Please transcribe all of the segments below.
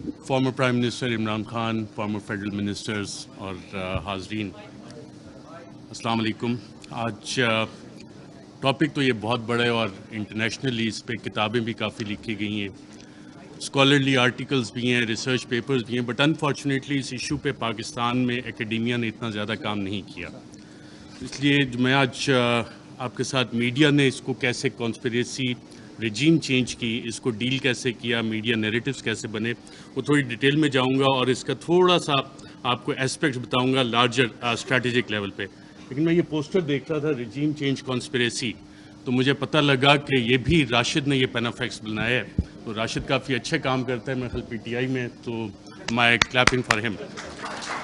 Farmer prime minister Imran Khan, former federal ministers اور حاضرین، السلام علیکم۔ آج ٹاپک تو یہ بہت بڑا ہے اور انٹرنیشنلی اس پہ کتابیں بھی کافی لکھی گئی ہیں، اسکالرلی آرٹیکلز بھی ہیں، ریسرچ پیپرز بھی ہیں، بٹ انفارچونیٹلی اس ایشو پہ پاکستان میں اکیڈیمیا نے اتنا زیادہ کام نہیں کیا۔ اس لیے میں آج آپ کے ساتھ میڈیا نے اس کو کیسے کانسپریسی ریجیم چینج کی، اس کو ڈیل کیسے کیا، میڈیا نیریٹیوز کیسے بنے، وہ تھوڑی ڈیٹیل میں جاؤں گا اور اس کا تھوڑا سا آپ کو اسپیکٹس بتاؤں گا لارجر اسٹریٹجک لیول پہ۔ لیکن میں یہ پوسٹر دیکھ رہا تھا ریجیم چینج کانسپریسی، تو مجھے پتہ لگا کہ یہ بھی راشد نے یہ پینافیکس بنایا ہے، تو راشد کافی اچھے کام کرتا ہے، میں خیال پی ٹی آئی میں، تو مائی کلیپنگ فار ہم۔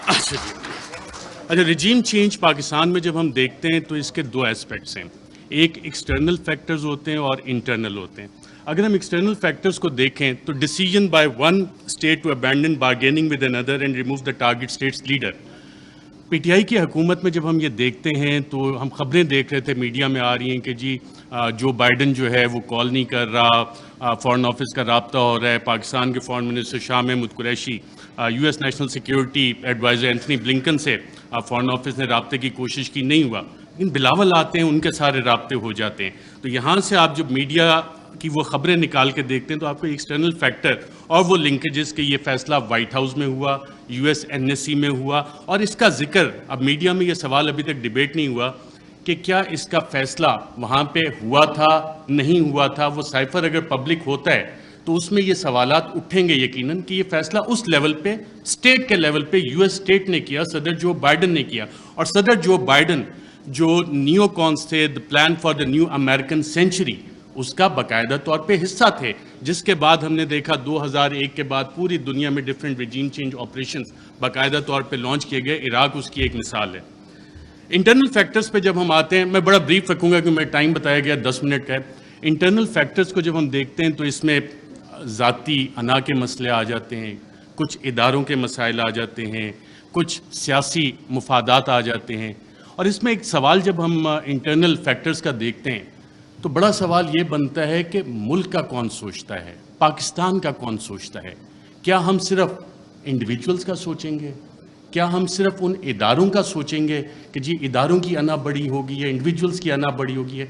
اچھا، ریجیم چینج پاکستان میں جب ہم دیکھتے ہیں تو اس کے دو اسپیکٹس ہیں، ایک ایکسٹرنل فیکٹرز ہوتے ہیں اور انٹرنل ہوتے ہیں۔ اگر ہم ایکسٹرنل فیکٹرز کو دیکھیں تو decision by one state to abandon bargaining with اندر and remove the target state's leader. PTI ٹی آئی کی حکومت میں جب ہم یہ دیکھتے ہیں تو ہم خبریں دیکھ رہے تھے، میڈیا میں آ رہی ہیں کہ جی جو بائیڈن جو ہے وہ کال نہیں کر رہا، فارن آفس کا رابطہ ہو رہا ہے، پاکستان کے foreign minister Shah Mahmood Qureshi, U S national security adviser Anthony Blinken سے فارن آفس نے رابطے کی کوشش کی، نہیں ہوا، لیکن بلاول آتے ہیں ان کے سارے رابطے ہو جاتے ہیں۔ تو یہاں سے آپ جب میڈیا کی وہ خبریں نکال کے دیکھتے ہیں تو آپ کو ایکسٹرنل فیکٹر اور وہ لنکیجز کہ یہ فیصلہ وائٹ ہاؤس میں ہوا، یو ایس این ایس سی میں ہوا، اور اس کا ذکر اب میڈیا میں یہ سوال ابھی تک ڈیبیٹ نہیں ہوا کہ کیا اس کا فیصلہ وہاں پہ ہوا تھا نہیں ہوا تھا۔ وہ سائفر اگر پبلک ہوتا ہے تو اس میں یہ سوالات اٹھیں گے یقیناً کہ یہ فیصلہ اس لیول پہ، اسٹیٹ کے لیول پہ یو ایس اسٹیٹ نے کیا، صدر جو بائیڈن نے کیا، اور صدر جو بائیڈن جو نیو کانس تھے، the plan for the new American century, اس کا باقاعدہ طور پہ حصہ تھے، جس کے بعد ہم نے دیکھا 2001 کے بعد پوری دنیا میں ڈفرینٹ ریجیم چینج آپریشنز باقاعدہ طور پہ لانچ کیے گئے، عراق اس کی ایک مثال ہے۔ انٹرنل فیکٹرز پہ جب ہم آتے ہیں، میں بڑا بریف رکھوں گا کیونکہ میں ٹائم بتایا گیا 10 منٹ کا ہے۔ انٹرنل فیکٹرز کو جب ہم دیکھتے ہیں تو اس میں ذاتی انا کے مسئلے آ جاتے ہیں، کچھ اداروں کے مسائل آ جاتے ہیں، کچھ سیاسی مفادات آ جاتے ہیں، اور اس میں ایک سوال جب ہم انٹرنل فیکٹرز کا دیکھتے ہیں تو بڑا سوال یہ بنتا ہے کہ ملک کا کون سوچتا ہے، پاکستان کا کون سوچتا ہے؟ کیا ہم صرف انڈیویجولز کا سوچیں گے؟ کیا ہم صرف ان اداروں کا سوچیں گے کہ جی اداروں کی انا بڑی ہوگی یا انڈیویجولز کی انا بڑی ہوگی ہے؟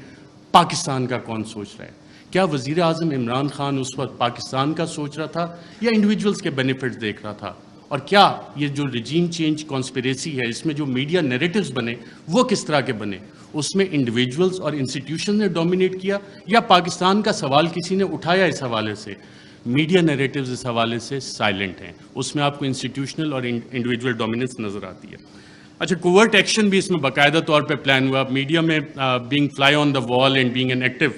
پاکستان کا کون سوچ رہا ہے؟ کیا وزیر اعظم عمران خان اس وقت پاکستان کا سوچ رہا تھا یا انڈیویجولز کے بینیفٹس دیکھ رہا تھا؟ اور کیا یہ جو ریجیم چینج کانسپریسی ہے، اس میں جو میڈیا نیریٹیوز بنے وہ کس طرح کے بنے؟ اس میں انڈیویجولز اور انسٹیٹیوشن نے ڈومینیٹ کیا یا پاکستان کا سوال کسی نے اٹھایا؟ اس حوالے سے میڈیا نیریٹیوز اس حوالے سے سائلنٹ ہیں، اس میں آپ کو انسٹیٹیوشنل اور انڈیویجول ڈومیننس نظر آتی ہے۔ اچھا، کوورٹ ایکشن بھی اس میں باقاعدہ طور پہ پلان ہوا، میڈیا میں being fly on the wall and being an active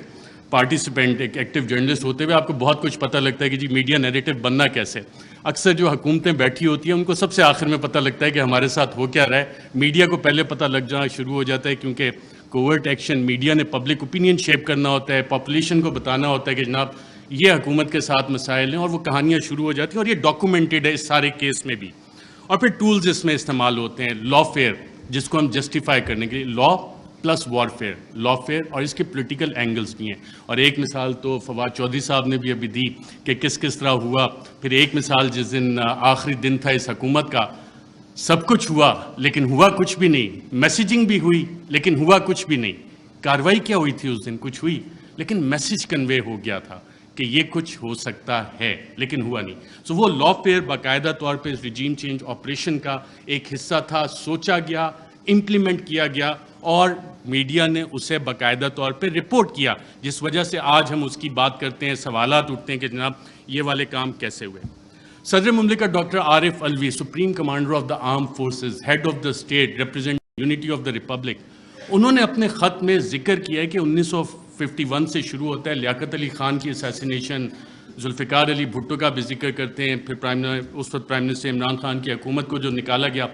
participant, ایک ایکٹیو جرنلسٹ ہوتے ہوئے آپ کو بہت کچھ پتہ لگتا ہے کہ جی میڈیا نیریٹو بننا کیسے۔ اکثر جو حکومتیں بیٹھی ہوتی ہیں ان کو سب سے آخر میں پتہ لگتا ہے کہ ہمارے ساتھ ہو کیا رہا ہے، میڈیا کو پہلے پتہ لگ جانا شروع ہو جاتا ہے، کیونکہ کوورٹ ایکشن میڈیا نے پبلک اوپینین شیپ کرنا ہوتا ہے، پاپولیشن کو بتانا ہوتا ہے کہ جناب یہ حکومت کے ساتھ مسائل ہیں، اور وہ کہانیاں شروع ہو جاتی ہیں، اور یہ ڈاکومنٹڈ ہے اس سارے کیس میں بھی۔ اور پھر ٹولز اس میں استعمال ہوتے ہیں، لا فیئر جس کو ہم جسٹیفائی کرنے کے لیے، لا پلس وار فیئر، لا فیئر، اور اس کے پولیٹیکل اینگلز بھی ہیں۔ اور ایک مثال تو فواد چودھری صاحب نے بھی ابھی دی کہ کس طرح ہوا۔ پھر ایک مثال جس دن آخری دن تھا اس حکومت کا، سب کچھ ہوا لیکن ہوا کچھ بھی نہیں، میسیجنگ بھی ہوئی لیکن ہوا کچھ بھی نہیں۔ کاروائی کیا ہوئی تھی اس دن؟ کچھ ہوئی، لیکن میسیج کنوے ہو گیا تھا کہ یہ کچھ ہو سکتا ہے لیکن ہوا نہیں۔ سو وہ لا فیئر باقاعدہ طور پہ اس ریجیم چینج آپریشن کا ایک حصہ تھا، سوچا گیا، امپلیمنٹ کیا گیا، اور میڈیا نے اسے باقاعدہ طور پہ رپورٹ کیا، جس وجہ سے آج ہم اس کی بات کرتے ہیں، سوالات اٹھتے ہیں کہ جناب یہ والے کام کیسے ہوئے۔ صدر مملکت doctor Arif Alvi, supreme commander of the arm forces, head of the state represent unity of the republic, انہوں نے اپنے خط میں ذکر کیا ہے کہ 1951 سے شروع ہوتا ہے، لیاقت علی خان کی اسیسینیشن، ذوالفقار علی بھٹو کا بھی ذکر کرتے ہیں، پھر اس وقت پرائم منسٹر عمران خان کی حکومت کو جو نکالا گیا،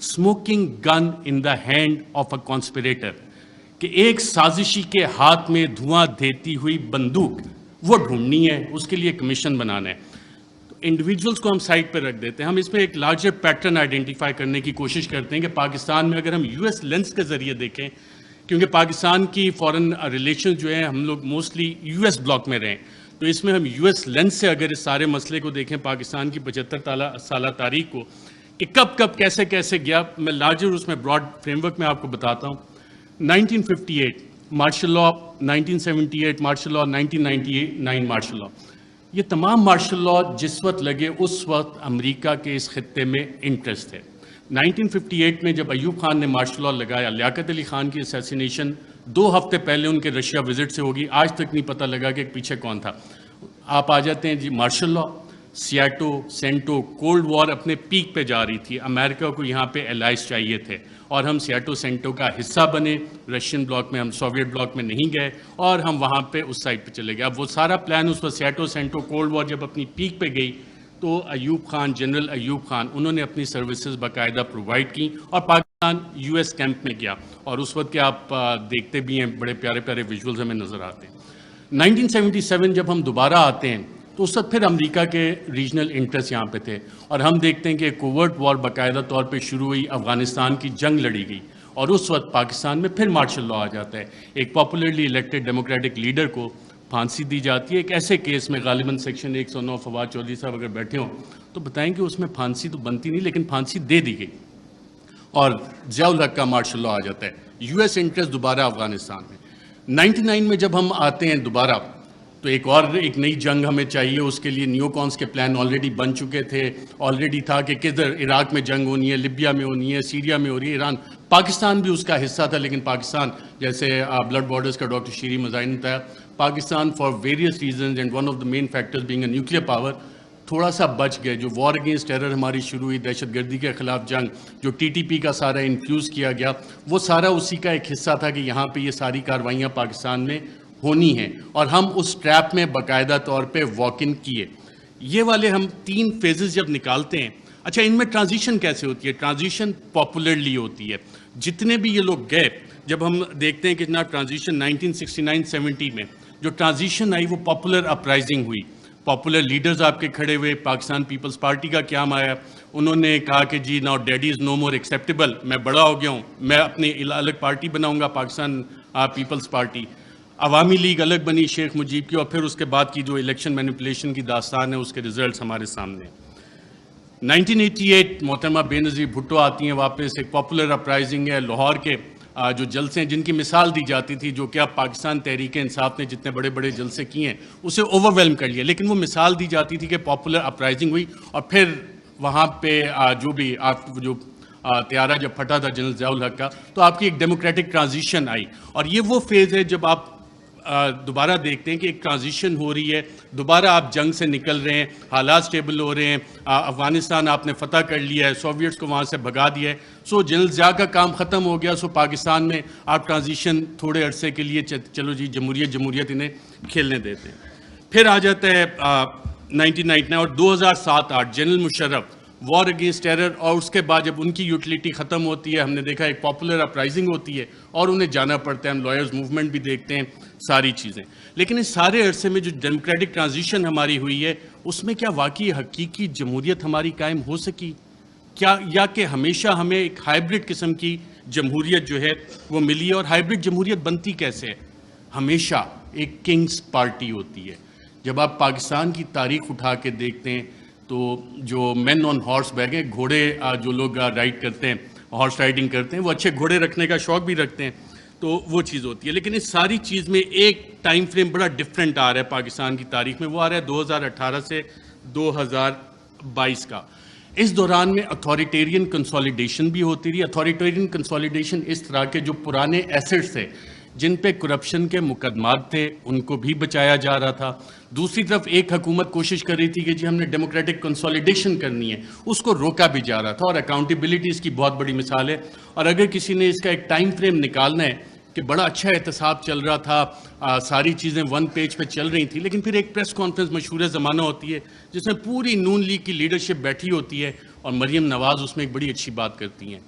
smoking gun in the hand of a conspirator, کہ ایک سازشی کے ہاتھ میں دھواں دیتی ہوئی بندوق وہ ڈھونڈنی ہے، اس کے لیے کمیشن بنانا ہے۔ تو انڈیویجولز کو ہم سائڈ پہ رکھ دیتے ہیں، ہم اس میں ایک لارجر پیٹرن آئیڈینٹیفائی کرنے کی کوشش کرتے ہیں کہ پاکستان میں اگر ہم یو ایس لینس کے ذریعے دیکھیں، کیونکہ پاکستان کی فارن ریلیشن جو ہیں ہم لوگ موسٹلی یو ایس بلاک میں رہیں، تو اس میں ہم یو ایس لینس سے اگر اس سارے مسئلے کو دیکھیں پاکستان کی 75 سالہ تاریخ کو کہ کب کیسے کیسے گیا, میں لارجر اس میں براڈ فریم ورک میں آپ کو بتاتا ہوں. 1958 martial law, 1978 martial law, 1999 martial law, یہ تمام مارشل لاء جس وقت لگے اس وقت امریکہ کے اس خطے میں انٹرسٹ ہے. 1958 میں جب ایوب خان نے مارشل لاء لگایا, لیاقت علی خان کی اسیسینیشن 2 ہفتے پہلے ان کے رشیا وزٹ سے ہوگی, آج تک نہیں پتہ لگا کہ پیچھے کون تھا. آپ آ جاتے ہیں جی martial law, SEATO, CENTO, cold war اپنے پیک پہ جا رہی تھی, امریکہ کو یہاں پہ الائز چاہیے تھے اور ہم سیاٹو سینٹو کا حصہ بنے, رشین بلاک میں, ہم سوویٹ بلاک میں نہیں گئے اور ہم وہاں پہ اس سائڈ پہ چلے گئے. اب وہ سارا پلان اس وقت سیاٹو سینٹو کولڈ وار جب اپنی پیک پہ گئی تو ایوب خان, جنرل ایوب خان, انہوں نے اپنی سروسز باقاعدہ پرووائڈ کی اور پاکستان یو ایس کیمپ میں گیا, اور اس وقت کے آپ دیکھتے بھی ہیں بڑے پیارے پیارے ویژولز ہمیں نظر آتے ہیں. 1977 جب ہم دوبارہ آتے ہیں تو اس وقت پھر امریکہ کے ریجنل انٹرسٹ یہاں پہ تھے اور ہم دیکھتے ہیں کہ کوورٹ وار باقاعدہ طور پہ شروع ہوئی, افغانستان کی جنگ لڑی گئی اور اس وقت پاکستان میں پھر مارشل لاء آ جاتا ہے. ایک پاپولرلی الیکٹڈ ڈیموکریٹک لیڈر کو پھانسی دی جاتی ہے ایک ایسے کیس میں, غالباً سیکشن 109, فواد چودھری صاحب اگر بیٹھے ہوں تو بتائیں کہ اس میں پھانسی تو بنتی نہیں لیکن پھانسی دے دی گئی اور ضیاء الحق کا مارشل لاء آ جاتا ہے. یو ایس انٹرسٹ دوبارہ افغانستان میں. 99 میں جب ہم آتے ہیں دوبارہ تو ایک نئی جنگ ہمیں چاہیے, اس کے لیے نیو کونس کے پلان آلریڈی بن چکے تھے, آلریڈی تھا کہ کدھر عراق میں جنگ ہونی ہے, لیبیا میں ہونی ہے, سیریا میں ہو رہی ہے, ایران, پاکستان بھی اس کا حصہ تھا, لیکن پاکستان جیسے بلڈ بارڈرز کا ڈاکٹر شیری مزاحم نے بتایا, Pakistan for various reasons and one of the main factors being a nuclear power تھوڑا سا بچ گئے. جو وار اگینسٹ ٹیرر ہماری شروع ہوئی, دہشت گردی کے خلاف جنگ, جو ٹی ٹی پی کا سارا انفیوز کیا گیا, وہ سارا اسی کا ایک حصہ تھا کہ یہاں پہ یہ ساری کارروائیاں پاکستان میں ہونی ہیں اور ہم اس ٹریپ میں باقاعدہ طور پہ واک ان کیے. یہ والے ہم 3 فیزز جب نکالتے ہیں, اچھا ان میں ٹرانزیشن کیسے ہوتی ہے؟ ٹرانزیشن پاپولرلی ہوتی ہے. جتنے بھی یہ لوگ گئے, جب ہم دیکھتے ہیں کہ جناب ٹرانزیشن 1969-70 میں جو ٹرانزیشن آئی وہ پاپولر اپرائزنگ ہوئی, پاپولر لیڈرز آپ کے کھڑے ہوئے. پاکستان پیپلز پارٹی کا قیام آیا, انہوں نے کہا کہ جی ناؤ ڈیڈی از نو مور ایکسیپٹیبل, میں بڑا ہو گیا ہوں, میں اپنی الگ پارٹی بناؤں گا, پاکستان پیپلز پارٹی. عوامی لیگ الگ بنی شیخ مجیب کی, اور پھر اس کے بعد کی جو الیکشن مینیپولیشن کی داستان ہے اس کے ریزلٹس ہمارے سامنے. 1988 محترمہ بے نظیر بھٹو آتی ہیں واپس, ایک پاپولر اپرائزنگ ہے. لاہور کے جو جلسے ہیں جن کی مثال دی جاتی تھی, جو کہ اب پاکستان تحریک انصاف نے جتنے بڑے بڑے جلسے کیے ہیں اسے اوور ویلم کر لیا, لیکن وہ مثال دی جاتی تھی کہ پاپولر اپرائزنگ ہوئی اور پھر وہاں پہ جو بھی جو طیارہ جب پھٹا تھا جنرل ضیاء الحق کا, تو آپ کی ایک ڈیموکریٹک ٹرانزیشن آئی. اور یہ وہ فیز ہے جب آپ دوبارہ دیکھتے ہیں کہ ایک ٹرانزیشن ہو رہی ہے, دوبارہ آپ جنگ سے نکل رہے ہیں, حالات سٹیبل ہو رہے ہیں, افغانستان آپ نے فتح کر لیا ہے, سوویٹس کو وہاں سے بھگا دیا ہے, سو جنرل ضیاء کا کام ختم ہو گیا, سو پاکستان میں آپ ٹرانزیشن تھوڑے عرصے کے لیے چلو جی جمہوریت انہیں کھیلنے دیتے ہیں. پھر آ جاتا ہے 1999 اور 2007-8 general Musharraf, war against terror, اور اس کے بعد جب ان کی یوٹیلیٹی ختم ہوتی ہے, ہم نے دیکھا ایک پاپولر اپرائزنگ ہوتی ہے اور انہیں جانا پڑتا ہے, ہم لائرز موومنٹ بھی دیکھتے ہیں, ساری چیزیں. لیکن اس سارے عرصے میں جو ڈیموکریٹک ٹرانزیشن ہماری ہوئی ہے اس میں کیا واقعی حقیقی جمہوریت ہماری قائم ہو سکی کیا, یا کہ ہمیشہ ہمیں ایک ہائبرڈ قسم کی جمہوریت جو ہے وہ ملی ہے؟ اور ہائبرڈ جمہوریت بنتی کیسے ہے؟ ہمیشہ ایک کنگز پارٹی ہوتی ہے. جب آپ پاکستان کی تاریخ اٹھا کے دیکھتے ہیں تو جو مین آن ہارس بیک ہیں, گھوڑے جو لوگ رائڈ کرتے ہیں, ہارس رائڈنگ کرتے ہیں, وہ اچھے گھوڑے رکھنے کا شوق بھی رکھتے ہیں, تو وہ چیز ہوتی ہے. لیکن اس ساری چیز میں ایک ٹائم فریم بڑا ڈفرینٹ آ رہا ہے پاکستان کی تاریخ میں, وہ آ رہا ہے 2018 سے 2022 کا. اس دوران میں اتھارٹیرین کنسالیڈیشن بھی ہوتی رہی. اتھارٹیرین کنسالیڈیشن اس طرح کے جو پرانے ایسٹس تھے جن پہ کرپشن کے مقدمات تھے ان کو بھی بچایا جا رہا تھا. دوسری طرف ایک حکومت کوشش کر رہی تھی کہ جی ہم نے ڈیموکریٹک کنسالیڈیشن کرنی ہے, اس کو روکا بھی جا رہا تھا. اور اکاؤنٹیبلٹی اس کی بہت بڑی مثال ہے. اور اگر کسی نے اس کا ایک ٹائم فریم نکالنا ہے کہ بڑا اچھا احتساب چل رہا تھا, ساری چیزیں 1 پیج پہ چل رہی تھیں, لیکن پھر ایک پریس کانفرنس مشہور زمانہ ہوتی ہے جس میں پوری نون لیگ کی لیڈرشپ بیٹھی ہوتی ہے اور مریم نواز اس میں ایک بڑی اچھی بات کرتی ہیں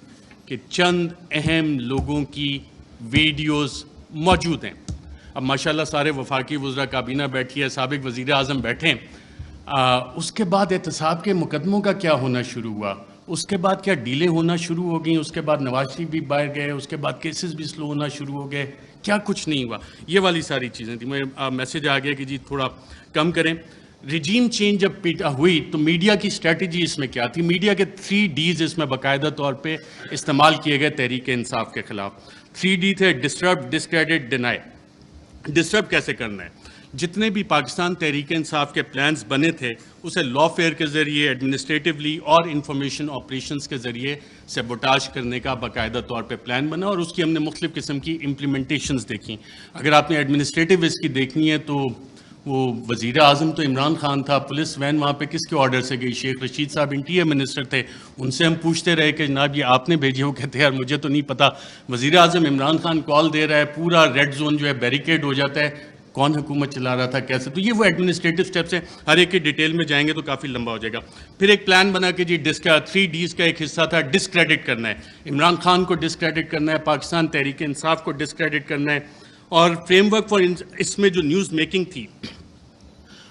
کہ چند اہم لوگوں کی ویڈیوز موجود ہیں. اب ماشاءاللہ سارے وفاقی وزراء کابینہ بیٹھی ہے, سابق وزیر اعظم بیٹھے ہیں. اس کے بعد احتساب کے مقدموں کا کیا ہونا شروع ہوا؟ اس کے بعد کیا ڈیلے ہونا شروع ہو گئیں, اس کے بعد نواز شریف بھی باہر گئے, اس کے بعد کیسز بھی سلو ہونا شروع ہو گئے, کیا کچھ نہیں ہوا. یہ والی ساری چیزیں تھیں. میں میسج آ گیا کہ جی تھوڑا کم کریں. ریجیم چینج جب ہوئی تو میڈیا کی اسٹریٹجی اس میں کیا تھی؟ میڈیا کے 3 Ds اس میں باقاعدہ طور پہ استعمال کیے گئے تحریک انصاف کے خلاف. 3 D تھے: ڈسٹرب, ڈسکریڈٹ, ڈینائی. ڈسٹرب کیسے کرنا ہے؟ جتنے بھی پاکستان تحریک انصاف کے پلانز بنے تھے اسے لا فیئر کے ذریعے, ایڈمنسٹریٹولی اور انفارمیشن آپریشنز کے ذریعے سیبوٹاج کرنے کا باقاعدہ طور پہ پلان بنا, اور اس کی ہم نے مختلف قسم کی امپلیمنٹیشنز دیکھیں. اگر آپ نے ایڈمنسٹریٹو اس کی دیکھنی ہے تو وہ وزیر اعظم تو عمران خان تھا, پولیس وین وہاں پہ کس کے آرڈر سے گئی؟ شیخ رشید صاحب انٹیریئر منسٹر تھے, ان سے ہم پوچھتے رہے کہ جناب یہ آپ نے بھیجے ہو؟ کہتے ہیں یار مجھے تو نہیں پتا. وزیر اعظم عمران خان کال دے رہا ہے, پورا ریڈ زون جو ہے بیریکیڈ ہو جاتا ہے, کون حکومت چلا رہا تھا, کیسے؟ تو یہ وہ ایڈمنسٹریٹو سٹیپس ہیں. ہر ایک کی ڈیٹیل میں جائیں گے تو کافی لمبا ہو جائے گا. پھر ایک پلان بنا کہ جی 3 Ds کا ایک حصہ تھا ڈسکریڈٹ کرنا ہے, عمران خان کو ڈسکریڈٹ کرنا ہے, پاکستان تحریک انصاف کو ڈسکریڈٹ کرنا ہے. اور فریم ورک فار اس میں جو نیوز میکنگ تھی,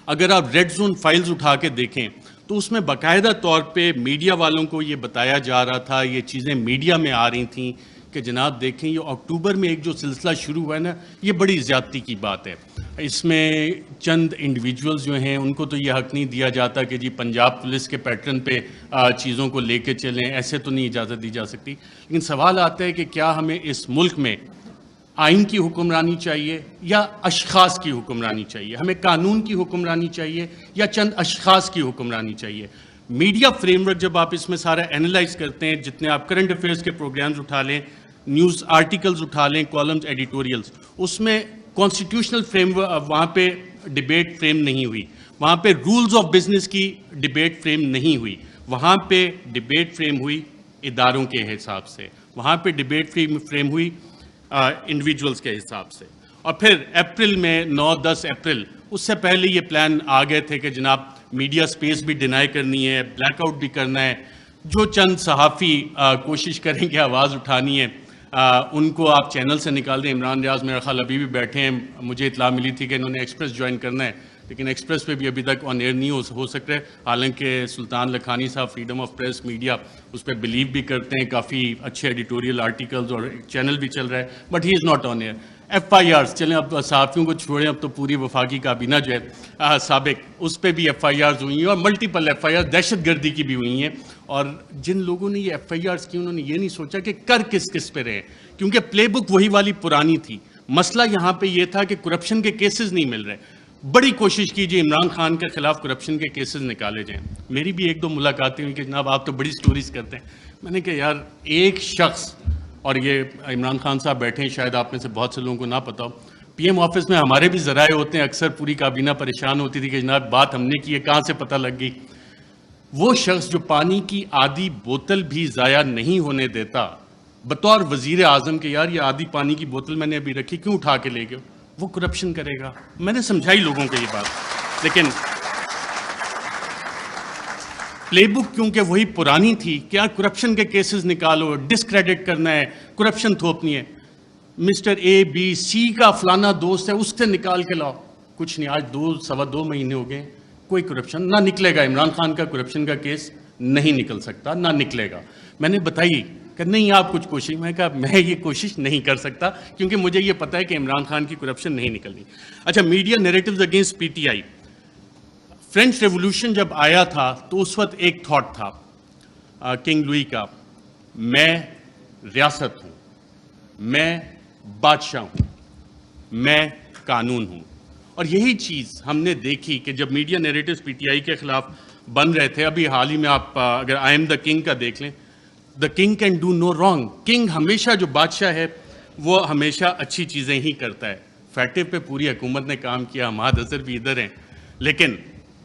اگر آپ ریڈ زون فائلز اٹھا کے دیکھیں تو اس میں باقاعدہ طور پہ میڈیا والوں کو یہ بتایا جا رہا تھا, یہ چیزیں میڈیا میں آ رہی تھیں کہ جناب دیکھیں یہ اکتوبر میں ایک جو سلسلہ شروع ہوا ہے نا, یہ بڑی زیادتی کی بات ہے. اس میں چند انڈیویجولز جو ہیں ان کو تو یہ حق نہیں دیا جاتا کہ جی پنجاب پولیس کے پیٹرن پہ چیزوں کو لے کے چلیں, ایسے تو نہیں اجازت دی جا سکتی. لیکن سوال آتا ہے کہ کیا ہمیں اس ملک میں آئین کی حکمرانی چاہیے یا اشخاص کی حکمرانی چاہیے؟ ہمیں قانون کی حکمرانی چاہیے یا چند اشخاص کی حکمرانی چاہیے؟ میڈیا فریم ورک جب آپ اس میں سارا اینالائز کرتے ہیں, جتنے آپ کرنٹ افیئرس کے پروگرامز اٹھا لیں, نیوز آرٹیکلز اٹھا لیں, کالمز, ایڈیٹوریلز, اس میں کانسٹیٹیوشنل فریم وہاں پہ ڈیبیٹ فریم نہیں ہوئی, وہاں پہ رولز آف بزنس کی ڈیبیٹ فریم نہیں ہوئی, وہاں پہ ڈیبیٹ فریم ہوئی اداروں کے حساب سے, وہاں پہ ڈیبیٹ فریم ہوئی انڈیویجولز کے حساب سے. اور پھر اپریل میں 9-10 اپریل, اس سے پہلے یہ پلان آ گئے تھے کہ جناب میڈیا سپیس بھی ڈینائی کرنی ہے, بلیک آؤٹ بھی کرنا ہے, جو چند صحافی کوشش کریں کہ آواز اٹھانی ہے ان کو آپ چینل سے نکال دیں. عمران ریاض میرا خیال ابھی بھی بیٹھے ہیں, مجھے اطلاع ملی تھی کہ انہوں نے ایکسپریس جوائن کرنا ہے, لیکن ایکسپریس پہ بھی ابھی تک آن ایئر نہیں ہو سکتا ہے. حالانکہ سلطان لکھانی صاحب فریڈم آف پریس میڈیا اس پہ بلیو بھی کرتے ہیں, کافی اچھے ایڈیٹوریل آرٹیکلز اور چینل بھی چل رہا ہے, but he is not on air. FIRs چلیں, اب صحافیوں کو چھوڑیں, اب تو پوری وفاقی کابینہ جو ہے سابق, اس پہ بھی FIRs ہوئی ہیں, اور ملٹیپل FIRs دہشت گردی کی بھی ہوئی ہیں. اور جن لوگوں نے یہ FIRs کی انہوں نے یہ نہیں سوچا کہ کر کس پہ رہے, کیونکہ پلے بک وہی والی پرانی تھی. مسئلہ یہاں پہ یہ تھا کہ کرپشن کے کیسز نہیں مل رہے. بڑی کوشش کیجیے عمران خان کے خلاف کرپشن کے کیسز نکالے جائیں. میری بھی 1-2 ملاقاتیں ہوئی کہ جناب آپ تو بڑی سٹوریز کرتے ہیں. میں نے کہا یار ایک شخص, اور یہ عمران خان صاحب بیٹھے ہیں, شاید آپ میں سے بہت سے لوگوں کو نہ پتا ہو, PM آفس میں ہمارے بھی ذرائع ہوتے ہیں, اکثر پوری کابینہ پریشان ہوتی تھی کہ جناب بات ہم نے کی ہے, کہاں سے پتہ لگ گئی. وہ شخص جو پانی کی آدھی بوتل بھی ضائع نہیں ہونے دیتا بطور وزیر اعظم کہ یار یہ آدھی پانی کی بوتل میں نے ابھی رکھی, کیوں اٹھا کے لے گئے, وہ کرپشن کرے گا. میں نے سمجھائی لوگوں کو یہ بات, لیکن پلے بک کیونکہ وہی پرانی تھی, کیا کرپشن کے کیسز نکالو, ڈسکریڈٹ کرنا ہے, کرپشن تھوپنی ہے. مسٹر ABC کا فلانا دوست ہے, اس سے نکال کے لاؤ. کچھ نہیں, آج 2-2.25 مہینے ہو گئے, کوئی کرپشن نہ نکلے گا. عمران خان کا کرپشن کا کیس نہیں نکل سکتا, نہ نکلے گا. میں نے بتائی کہ نہیں آپ کچھ کوشش, میں کہا میں یہ کوشش نہیں کر سکتا کیونکہ مجھے یہ پتہ ہے کہ عمران خان کی کرپشن نہیں نکلنی. اچھا, media narratives against PTI. French revolution جب آیا تھا تو اس وقت ایک تھاٹ تھا کنگ لوئی کا, میں ریاست ہوں, میں بادشاہ ہوں, میں قانون ہوں. اور یہی چیز ہم نے دیکھی کہ جب میڈیا نیریٹیوز PTI کے خلاف بن رہے تھے. ابھی حال ہی میں آپ اگر آئی ایم دا کنگ کا دیکھ لیں, the king can do no wrong. King ہمیشہ, جو بادشاہ ہے وہ ہمیشہ اچھی چیزیں ہی کرتا ہے. فیکٹو پہ پوری حکومت نے کام کیا, ہماد اظہر بھی ادھر ہیں, لیکن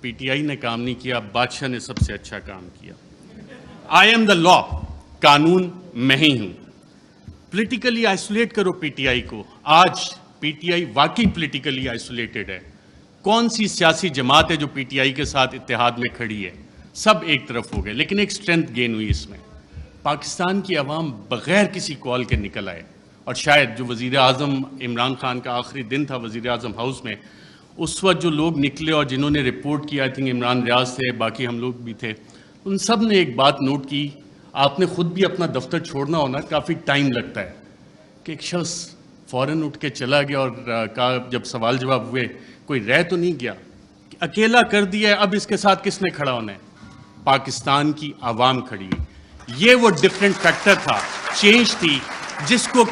PTI نے کام نہیں کیا, بادشاہ نے سب سے اچھا کام کیا. آئی ایم دا لا, قانون میں ہی ہوں. پولیٹیکلی آئسولیٹ کرو PTI کو. آج PTI واقعی پولیٹیکلی آئسولیٹڈ ہے. کون سی سیاسی جماعت ہے جو PTI کے ساتھ اتحاد میں کھڑی ہے؟ سب ایک طرف ہو گئے, لیکن ایک سٹرینتھ گین ہوئی اس میں. پاکستان کی عوام بغیر کسی کال کے نکل آئے, اور شاید جو وزیر اعظم عمران خان کا آخری دن تھا وزیر اعظم ہاؤس میں, اس وقت جو لوگ نکلے اور جنہوں نے رپورٹ کیا, آئی تھنک عمران ریاض تھے, باقی ہم لوگ بھی تھے, ان سب نے ایک بات نوٹ کی آپ نے خود بھی اپنا دفتر چھوڑنا ہونا کافی ٹائم لگتا ہے کہ ایک شخص فوراً اٹھ کے چلا گیا اور کہا جب سوال جواب ہوئے کوئی رہ تو نہیں گیا, اکیلا کر دیا ہے, اب اس کے ساتھ کس نے کھڑا ہونا ہے؟ پاکستان کی عوام کھڑی ہے. یہ وہ ڈفرینٹ فیکٹر تھا, چینج تھی, جس کو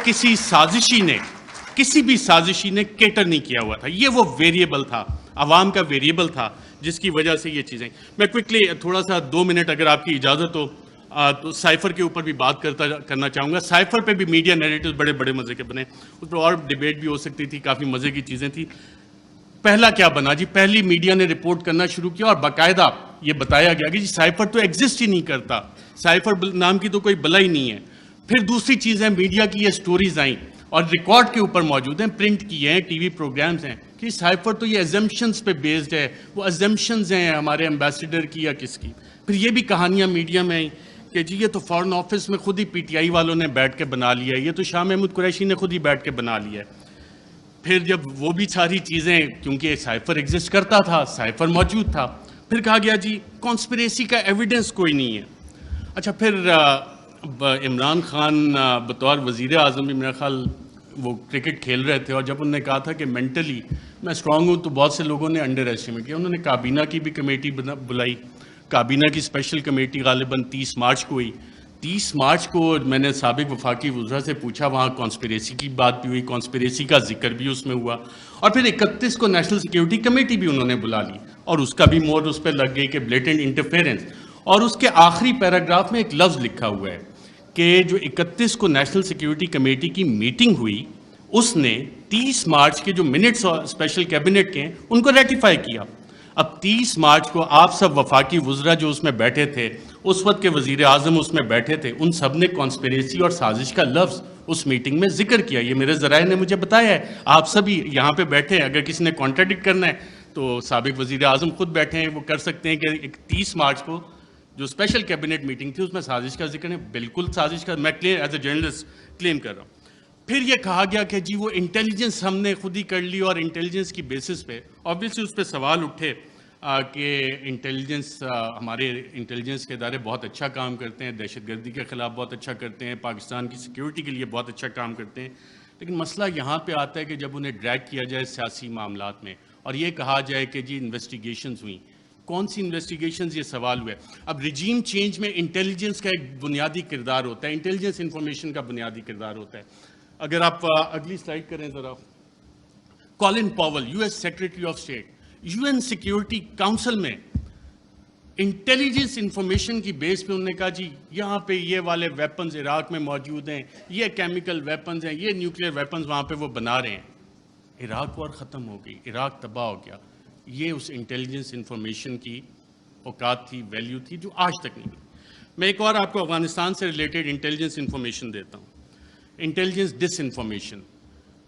کسی بھی سازشی نے کیٹر نہیں کیا ہوا تھا. یہ وہ ویریبل تھا, عوام کا ویریبل تھا, جس کی وجہ سے یہ چیزیں. میں کوئکلی تھوڑا سا 2 منٹ اگر آپ کی اجازت ہو تو سائفر کے اوپر بھی بات کرنا چاہوں گا. سائفر پہ بھی میڈیا نیریٹیوز بڑے بڑے مزے کے بنے, اس پر اور ڈیبیٹ بھی ہو سکتی تھی, کافی مزے کی چیزیں تھیں. پہلا کیا بنا جی, پہلی میڈیا نے رپورٹ کرنا شروع کیا اور باقاعدہ یہ بتایا گیا کہ جی سائفر تو ایگزسٹ ہی نہیں کرتا, سائفر نام کی تو کوئی بلا ہی نہیں ہے. پھر دوسری چیز ہے, میڈیا کی یہ سٹوریز آئیں اور ریکارڈ کے اوپر موجود ہیں, پرنٹ کیے ہیں, ٹی وی پروگرامز ہیں کہ سائفر تو یہ ایزمپشنز پہ بیسڈ ہے. وہ ایزمپشنز ہیں ہمارے ایمبیسڈر کی یا کس کی. پھر یہ بھی کہانیاں میڈیا میں آئیں کہ جی یہ تو فارن آفس میں خود ہی پی ٹی آئی والوں نے بیٹھ کے بنا لیا ہے, یہ تو شاہ محمود قریشی نے خود ہی بیٹھ کے بنا لیا ہے. پھر جب وہ بھی ساری چیزیں, کیونکہ سائفر ایگزسٹ کرتا تھا, سائفر موجود تھا, پھر کہا گیا جی کانسپریسی کا ایویڈنس کوئی نہیں ہے. اچھا پھر عمران خان بطور وزیر اعظم بھی میرا خیال وہ کرکٹ کھیل رہے تھے, اور جب انہوں نے کہا تھا کہ مینٹلی میں اسٹرانگ ہوں, تو بہت سے لوگوں نے انڈر ایسٹیمیٹ کیا. انہوں نے کابینہ کی بھی کمیٹی بلائی, کابینہ کی اسپیشل کمیٹی غالباً 30 مارچ کو ہوئی. 30 مارچ کو میں نے سابق وفاقی وزراء سے پوچھا, وہاں کانسپریسی کی بات بھی ہوئی, کانسپریسی کا ذکر بھی اس میں ہوا, اور پھر 31 کو نیشنل سیکیورٹی کمیٹی بھی انہوں نے بلا لی, اور اس کا بھی مور اس پہ لگ گئی کہ بلیٹنٹ انٹرفیرنس. اور اس کے آخری پیراگراف میں ایک لفظ لکھا ہوا ہے کہ جو 31 کو نیشنل سیکیورٹی کمیٹی کی میٹنگ ہوئی, اس نے 30 مارچ کے جو منٹس اسپیشل کیبنٹ کے ہیں ان کو ریٹیفائی کیا. اب 30 مارچ کو آپ سب وفاقی وزراء جو اس میں بیٹھے تھے, اس وقت کے وزیر اعظم اس میں بیٹھے تھے, ان سب نے کانسپریسی اور سازش کا لفظ اس میٹنگ میں ذکر کیا. یہ میرے ذرائع نے مجھے بتایا ہے, آپ سبھی یہاں پہ بیٹھے ہیں, اگر کسی نے کانٹراڈکٹ کرنا ہے تو سابق وزیر اعظم خود بیٹھے ہیں, وہ کر سکتے ہیں کہ 30 مارچ کو جو اسپیشل کیبنٹ میٹنگ تھی اس میں سازش کا ذکر ہے. بالکل سازش کا میں ایز اے جرنلسٹ کلیم کر رہا ہوں. پھر یہ کہا گیا کہ جی وہ انٹیلیجنس ہم نے خود ہی کر لی, اور انٹیلیجنس کی بیسس پہ آبویسلی اس پہ سوال اٹھے کہ انٹیلیجنس, ہمارے انٹیلیجنس کے ادارے بہت اچھا کام کرتے ہیں, دہشت گردی کے خلاف بہت اچھا کرتے ہیں, پاکستان کی سیکیورٹی کے لیے بہت اچھا کام کرتے ہیں. لیکن مسئلہ یہاں پہ آتا ہے کہ جب انہیں ڈریگ کیا جائے سیاسی معاملات میں, اور یہ کہا جائے کہ جی انویسٹیگیشنز ہوئیں, کون سی انویسٹیگیشنز, یہ سوال ہوا ہے. اب رجیم چینج میں انٹیلیجنس کا ایک بنیادی کردار ہوتا ہے, انٹیلیجنس انفارمیشن کا بنیادی کردار ہوتا ہے. اگر آپ اگلی سلائڈ کریں ذرا, colon Powell U S secretary of state, you N security council میں انٹیلیجنس انفارمیشن کی بیس پہ انہوں نے کہا جی یہاں پہ یہ والے ویپنز عراق میں موجود ہیں, یہ کیمیکل ویپنز ہیں, یہ نیوکلیئر ویپنز وہاں پہ وہ بنا رہے ہیں. عراق وار ختم ہو گئی, عراق تباہ ہو گیا. یہ اس انٹیلیجنس انفارمیشن کی اوقات تھی, ویلیو تھی, جو آج تک نہیں. میں ایک اور آپ کو افغانستان سے ریلیٹڈ انٹیلیجنس انفارمیشن دیتا ہوں, انٹیلیجنس ڈس انفارمیشن,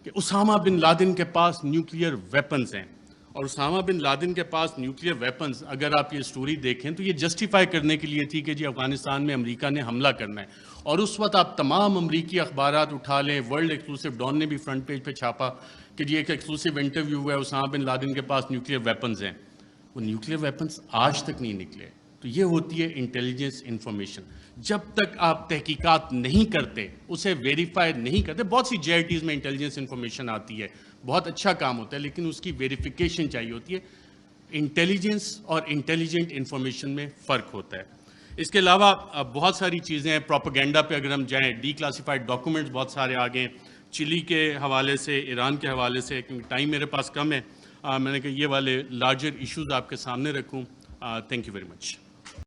کہ اسامہ بن لادن کے پاس نیوکلیئر ویپنز ہیں. اور اسامہ بن لادن کے پاس نیوکلیئر ویپنز, اگر آپ یہ سٹوری دیکھیں تو یہ جسٹیفائی کرنے کے لیے تھی کہ جی افغانستان میں امریکہ نے حملہ کرنا ہے. اور اس وقت آپ تمام امریکی اخبارات اٹھا لیں, ورلڈ ایکسکلوسیو ڈان نے بھی فرنٹ پیج پہ چھاپا کہ جی ایک ایکسکلوسیو انٹرویو ہوا ہے, اسامہ بن لادن کے پاس نیوکلیئر ویپنز ہیں. وہ نیوکلیئر ویپنز آج تک نہیں نکلے. تو یہ ہوتی ہے انٹیلیجنس انفارمیشن. جب تک آپ تحقیقات نہیں کرتے, اسے ویریفائی نہیں کرتے, بہت سی JITs میں انٹیلیجنس انفارمیشن آتی ہے, بہت اچھا کام ہوتا ہے, لیکن اس کی ویریفیکیشن چاہیے ہوتی ہے. انٹیلیجنس اور انٹیلیجنٹ انفارمیشن میں فرق ہوتا ہے. اس کے علاوہ بہت ساری چیزیں ہیں. پروپیگنڈا پہ اگر ہم جائیں, ڈی کلاسیفائڈ ڈاکومنٹس بہت سارے آ گئے, چلی کے حوالے سے, ایران کے حوالے سے. کیونکہ ٹائم میرے پاس کم ہے, میں نے کہا یہ والے لارجر ایشوز آپ کے سامنے رکھوں. Thank you very much.